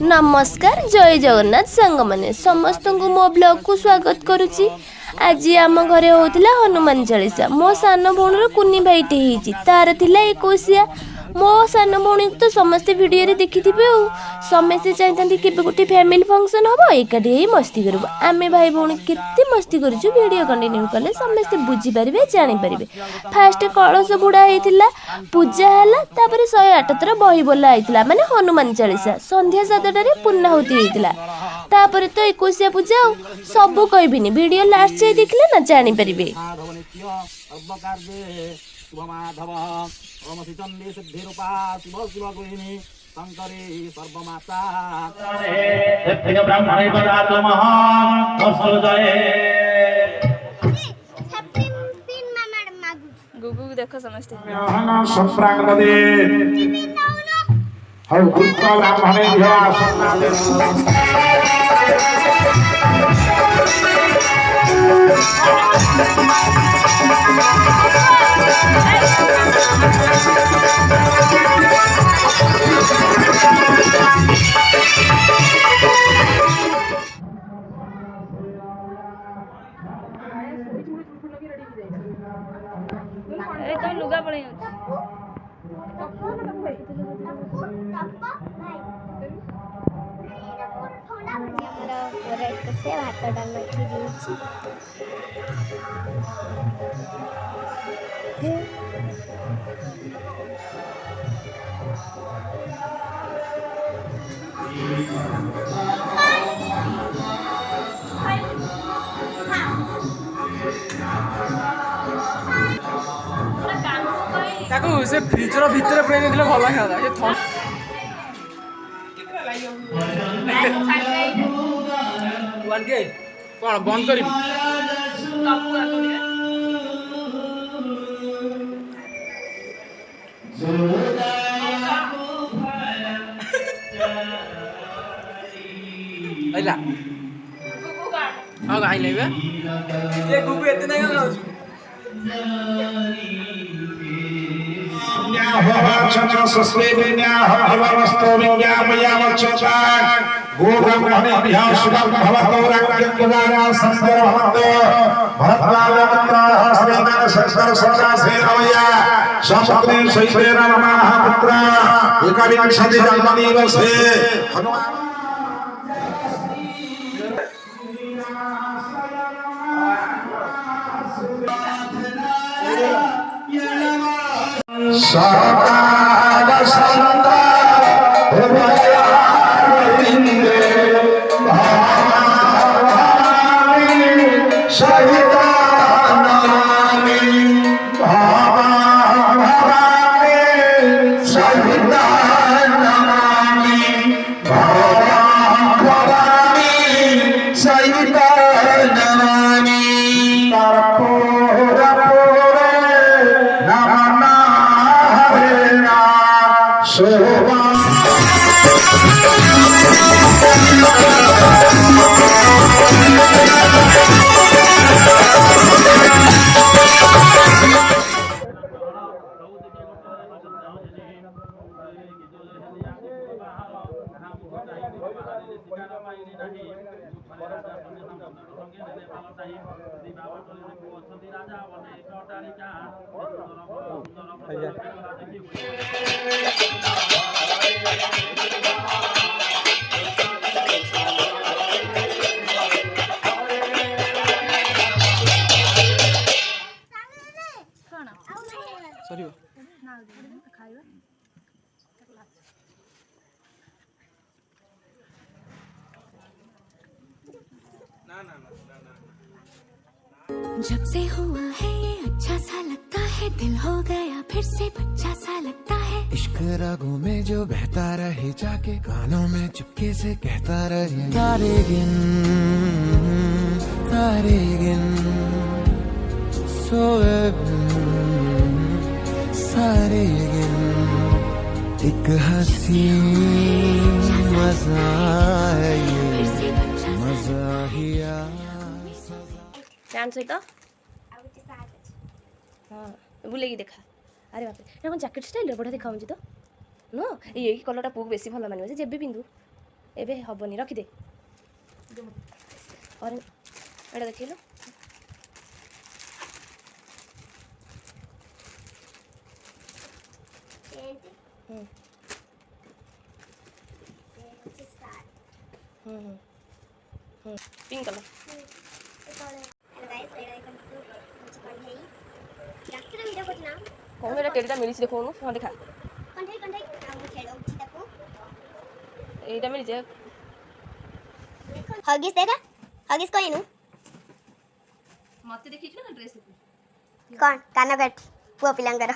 नमस्कार जय जगन्नाथ सांग मैंने समस्त को मो ब्लॉग को स्वागत करुच्ची। आज आम घरे होता हनुमान चालीसा। मो सान भौणी कुनी भाईटे होती तार थिला 21। मो सान भौणी तो समस्ते वीडियो देखी थे। समस्ते चाहते कि गोटे फैमिली फंक्शन हम एकाठी मस्ती करूँ। आम भाई भौणी केते मस्ती करूँ वीडियो कंटिन्यू कले समस्ते बुझीपारे जानीपारे। फास्ट कलश बुड़ा होता पूजा है 108 थर बही बोला होता माने हनुमान चालीसा। संध्या 7टार पूर्णाहुति होता तापर तो 21 पूजा सबू कहबिनी वीडियो लास्ट जाए देखले ना जानीपारे। गुगु देखो समझते तो लुगा पड़े भात डालना से फ्रिजर भितर पुराई देले भल खादा ये कौन बंद करी हाँ गाई लेबे ये गुगु एते नहीं गाउछु जब से हुआ है ये अच्छा सा लगता है दिल हो गया फिर से बच्चा सा लगता है इश्क रागों में जो बहता रहे जाके कानों में चुपके से कहता रहे तारे गिन सोए सारे गिन एक हंसी मजा है ये मजा ही प्यांट सहित हाँ बुले देखा। अरे बाप रे कौन जैकेट स्टाइल बढ़िया देखा तो नुह ये कलरटा पुक बेसी भल मानव जब पिंधु ଏବେ ହବନି ରଖିଦେ ଅରେ ଏଇଟା ଦେଖିଲୁ पिंक कलर कौन मेरा टेडीटा मिली देखो हाँ देखा एटा मिली जे हगिस देखा हगिस कहनु मते देखि ना ड्रेस कौन काना बैठ पुआ पिलांगर